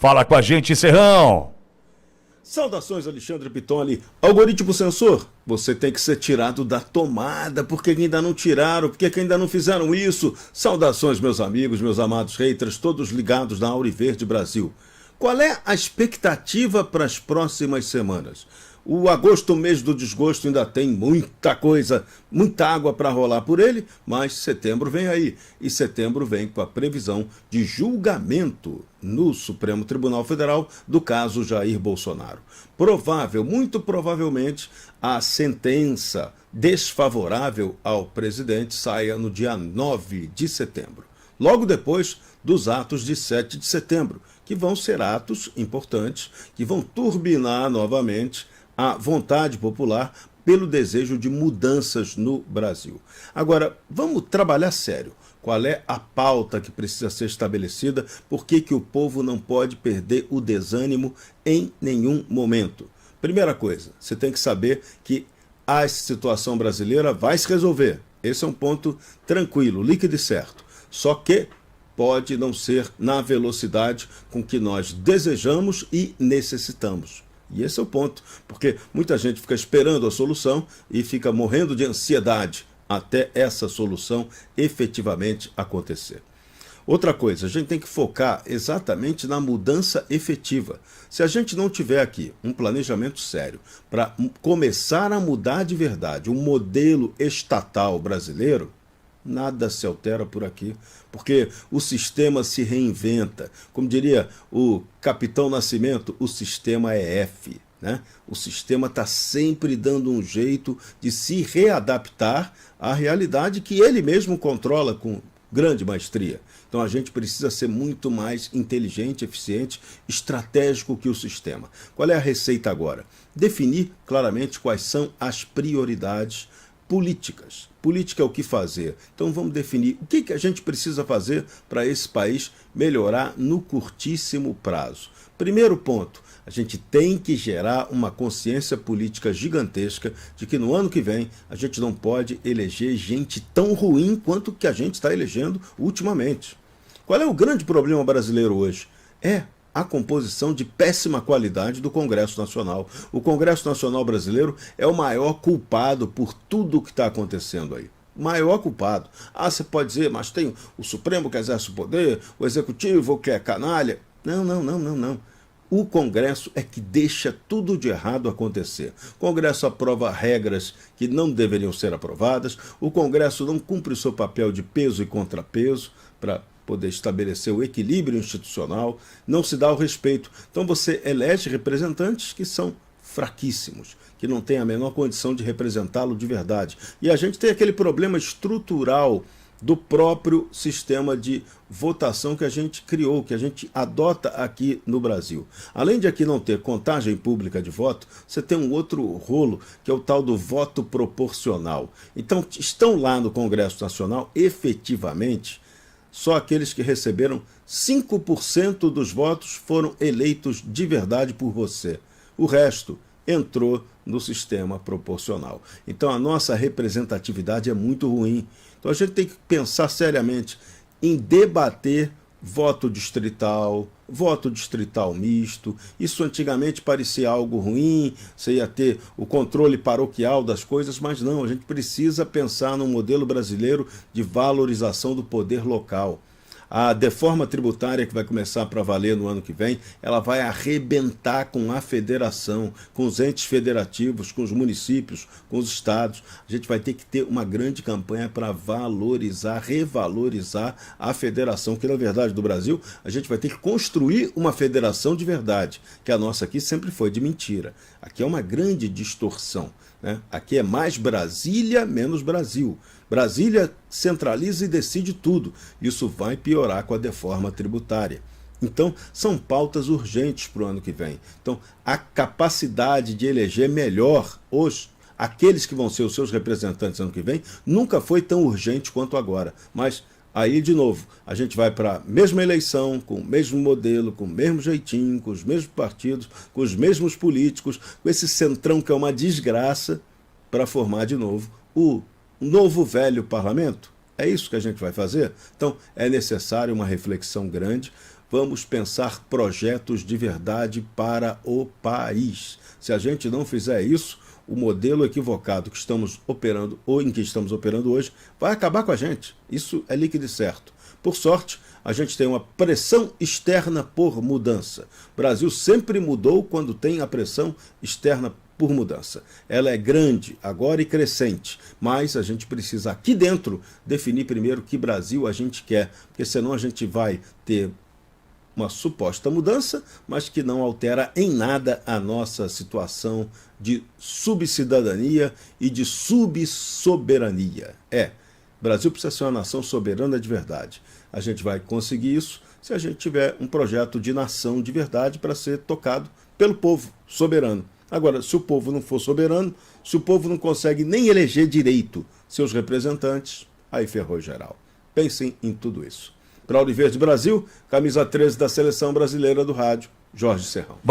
Fala com a gente, Serrão! Saudações, Alexandre Pitoli. Algoritmo sensor, você tem que ser tirado da tomada. Por que ainda não tiraram? Por que ainda não fizeram isso? Saudações, meus amigos, meus amados haters, todos ligados na Auriverde Brasil. Qual é a expectativa para as próximas semanas? O agosto, mês do desgosto, ainda tem muita coisa, muita água para rolar por ele, mas setembro vem aí. E setembro vem com a previsão de julgamento no Supremo Tribunal Federal do caso Jair Bolsonaro. Muito provavelmente, a sentença desfavorável ao presidente saia no dia 9 de setembro. Logo depois dos atos de 7 de setembro, que vão ser atos importantes, que vão turbinar novamente a vontade popular pelo desejo de mudanças no Brasil. Agora, vamos trabalhar sério. Qual é a pauta que precisa ser estabelecida? Por que o povo não pode perder o desânimo em nenhum momento? Primeira coisa, você tem que saber que a situação brasileira vai se resolver. Esse é um ponto tranquilo, líquido e certo. Só que pode não ser na velocidade com que nós desejamos e necessitamos. E esse é o ponto, porque muita gente fica esperando a solução e fica morrendo de ansiedade até essa solução efetivamente acontecer. Outra coisa, a gente tem que focar exatamente na mudança efetiva. Se a gente não tiver aqui um planejamento sério para começar a mudar de verdade o modelo estatal brasileiro, nada se altera por aqui, porque o sistema se reinventa. Como diria o Capitão Nascimento, o sistema é F, né? O sistema está sempre dando um jeito de se readaptar à realidade que ele mesmo controla com grande maestria. Então a gente precisa ser muito mais inteligente, eficiente, estratégico que o sistema. Qual é a receita agora? Definir claramente quais são as prioridades políticas. Política é o que fazer. Então vamos definir o que a gente precisa fazer para esse país melhorar no curtíssimo prazo. Primeiro ponto, a gente tem que gerar uma consciência política gigantesca de que no ano que vem a gente não pode eleger gente tão ruim quanto que a gente está elegendo ultimamente. Qual é o grande problema brasileiro hoje? É a composição de péssima qualidade do Congresso Nacional. O Congresso Nacional brasileiro é o maior culpado por tudo o que está acontecendo aí. O maior culpado. Ah, você pode dizer, mas tem o Supremo que exerce o poder, o Executivo que é canalha. Não. O Congresso é que deixa tudo de errado acontecer. O Congresso aprova regras que não deveriam ser aprovadas, o Congresso não cumpre o seu papel de peso e contrapeso para poder estabelecer o equilíbrio institucional, não se dá o respeito. Então você elege representantes que são fraquíssimos, que não têm a menor condição de representá-lo de verdade. E a gente tem aquele problema estrutural do próprio sistema de votação que a gente criou, que a gente adota aqui no Brasil. Além de aqui não ter contagem pública de voto, você tem um outro rolo, que é o tal do voto proporcional. Então, estão lá no Congresso Nacional, efetivamente, só aqueles que receberam 5% dos votos foram eleitos de verdade por você. O resto entrou no sistema proporcional. Então a nossa representatividade é muito ruim. Então a gente tem que pensar seriamente em debater voto distrital misto. Isso antigamente parecia algo ruim, você ia ter o controle paroquial das coisas, mas não, a gente precisa pensar num modelo brasileiro de valorização do poder local. A reforma tributária que vai começar para valer no ano que vem, ela vai arrebentar com a federação, com os entes federativos, com os municípios, com os estados. A gente vai ter que ter uma grande campanha para valorizar, revalorizar a federação, que na verdade do Brasil, a gente vai ter que construir uma federação de verdade, que a nossa aqui sempre foi de mentira. Aqui é uma grande distorção, né? Aqui é mais Brasília, menos Brasil. Brasília centraliza e decide tudo. Isso vai piorar com a reforma tributária. Então, são pautas urgentes para o ano que vem. Então, a capacidade de eleger melhor aqueles que vão ser os seus representantes ano que vem nunca foi tão urgente quanto agora. Mas aí, de novo, a gente vai para a mesma eleição, com o mesmo modelo, com o mesmo jeitinho, com os mesmos partidos, com os mesmos políticos, com esse centrão que é uma desgraça, para formar de novo o novo velho parlamento. É isso que a gente vai fazer? Então, é necessário uma reflexão grande. vamos pensar projetos de verdade para o país. Se a gente não fizer isso, o modelo equivocado que estamos operando ou em que estamos operando hoje vai acabar com a gente. Isso é líquido e certo. Por sorte, a gente tem uma pressão externa por mudança. O Brasil sempre mudou quando tem a pressão externa por mudança. Ela é grande agora e crescente, mas a gente precisa aqui dentro definir primeiro que Brasil a gente quer, porque senão a gente vai ter uma suposta mudança, mas que não altera em nada a nossa situação de subcidadania e de subsoberania. O Brasil precisa ser uma nação soberana de verdade. A gente vai conseguir isso se a gente tiver um projeto de nação de verdade para ser tocado pelo povo soberano. Agora, se o povo não for soberano, se o povo não consegue nem eleger direito seus representantes, aí ferrou geral. Pensem em tudo isso. Para Auriverde Brasil, camisa 13 da Seleção Brasileira do Rádio, Jorge Serrão.